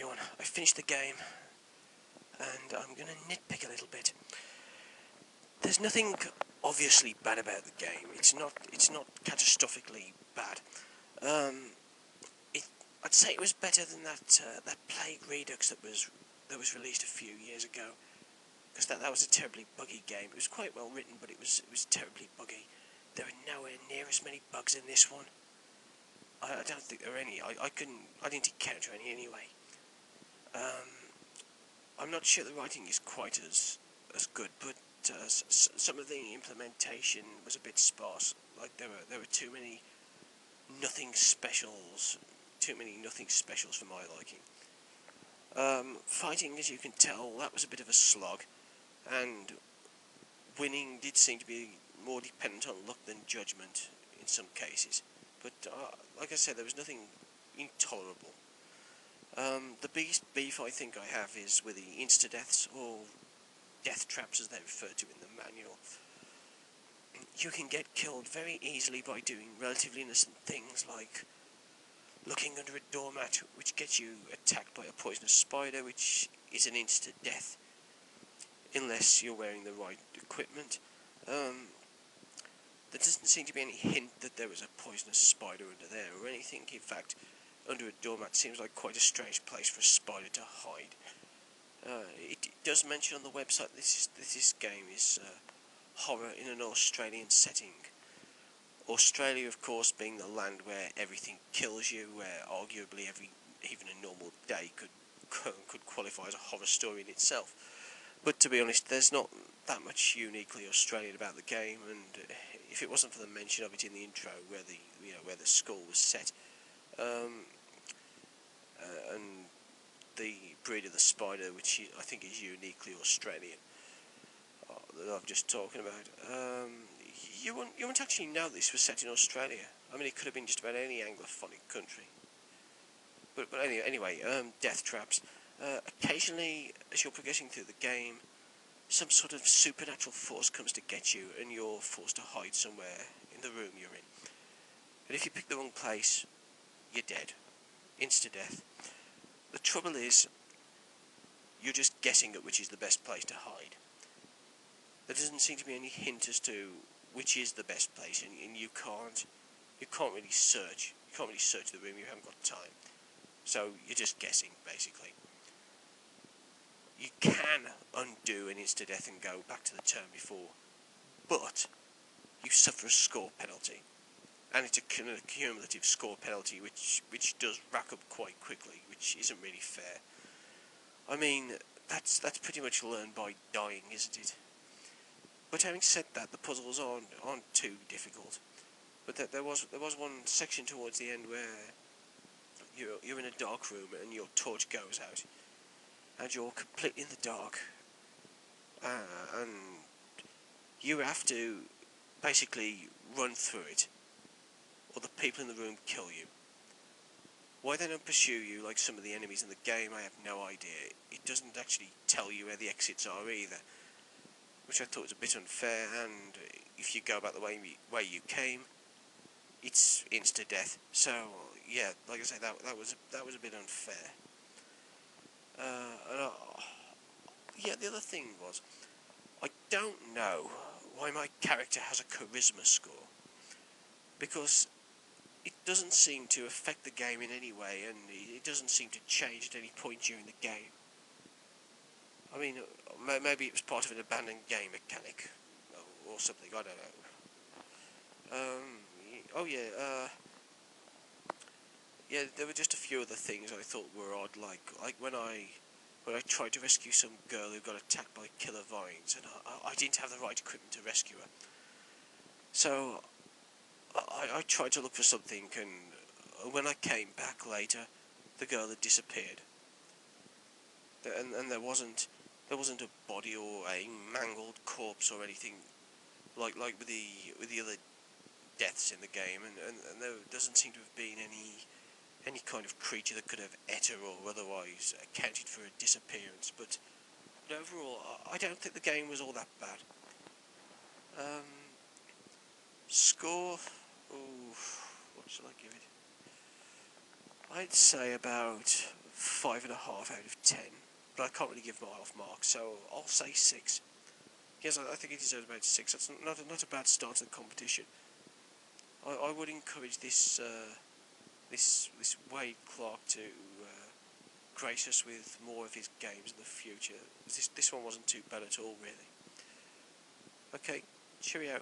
everyone, I finished the game, and I'm going to nitpick a little bit. There's nothing obviously bad about the game. It's not catastrophically bad. I'd say it was better than that Plague Redux that was released a few years ago, because that was a terribly buggy game. It was quite well written, but it was terribly buggy. There are nowhere near as many bugs in this one. I don't think there are any. I didn't encounter any anyway. I'm not sure the writing is quite as good, but some of the implementation was a bit sparse. Like there were too many nothing specials for my liking. Fighting, as you can tell, that was a bit of a slog, and winning did seem to be more dependent on luck than judgment in some cases. But like I said, there was nothing intolerable. The biggest beef I think I have is with the insta-deaths, or death traps as they're referred to in the manual. You can get killed very easily by doing relatively innocent things like looking under a doormat, which gets you attacked by a poisonous spider, which is an insta-death, unless you're wearing the right equipment. There doesn't seem to be any hint that there was a poisonous spider under there or anything. In fact, under a doormat seems like quite a strange place for a spider to hide. It does mention on the website this game is horror in an Australian setting. Australia, of course, being the land where everything kills you, where arguably even a normal day could qualify as a horror story in itself. But to be honest, there's not that much uniquely Australian about the game, and if it wasn't for the mention of it in the intro, where the skull was set, and the breed of the spider, which I think is uniquely Australian, that I'm just talking about, you wouldn't actually know this was set in Australia. I mean, it could have been just about any Anglophonic country. But anyway, death traps. Occasionally, as you're progressing through the game, some sort of supernatural force comes to get you, and you're forced to hide somewhere in the room you're in. And if you pick the wrong place, you're dead. Insta-death. The trouble is, you're just guessing at which is the best place to hide. There doesn't seem to be any hint as to which is the best place, and you can't really search. You can't really search the room. You haven't got time. So you're just guessing, basically. You can undo an insta-death and go back to the turn before, but you suffer a score penalty, and it's a cumulative score penalty which does rack up quite quickly, which isn't really fair. I mean, that's pretty much learned by dying, isn't it? But having said that, the puzzles aren't too difficult. But there was one section towards the end where you're in a dark room and your torch goes out, and you're completely in the dark, and you have to basically run through it, or the people in the room kill you. Why they don't pursue you like some of the enemies in the game, I have no idea. It doesn't actually tell you where the exits are either, which I thought was a bit unfair. And if you go about the way you came, it's insta-death. So yeah, like I say, that was a bit unfair. Yeah, the other thing was, I don't know why my character has a charisma score, because it doesn't seem to affect the game in any way, and it doesn't seem to change at any point during the game. I mean, maybe it was part of an abandoned game mechanic, or something, I don't know. Yeah, there were just a few other things I thought were odd, like when I tried to rescue some girl who got attacked by killer vines, and I didn't have the right equipment to rescue her. So I tried to look for something, and when I came back later, the girl had disappeared. And there wasn't a body or a mangled corpse or anything like with the other deaths in the game, and there doesn't seem to have been any kind of creature that could have ate her or otherwise accounted for a disappearance. But overall, I don't think the game was all that bad. Score? Ooh, what shall I give it? I'd say about 5.5 out of 10. But I can't really give my off mark, so I'll say 6. Yes, I think he deserves about 6. That's not a bad start to the competition. I would encourage this Wade Clarke to grace us with more of his games in the future. This one wasn't too bad at all, really. Okay, cheerio.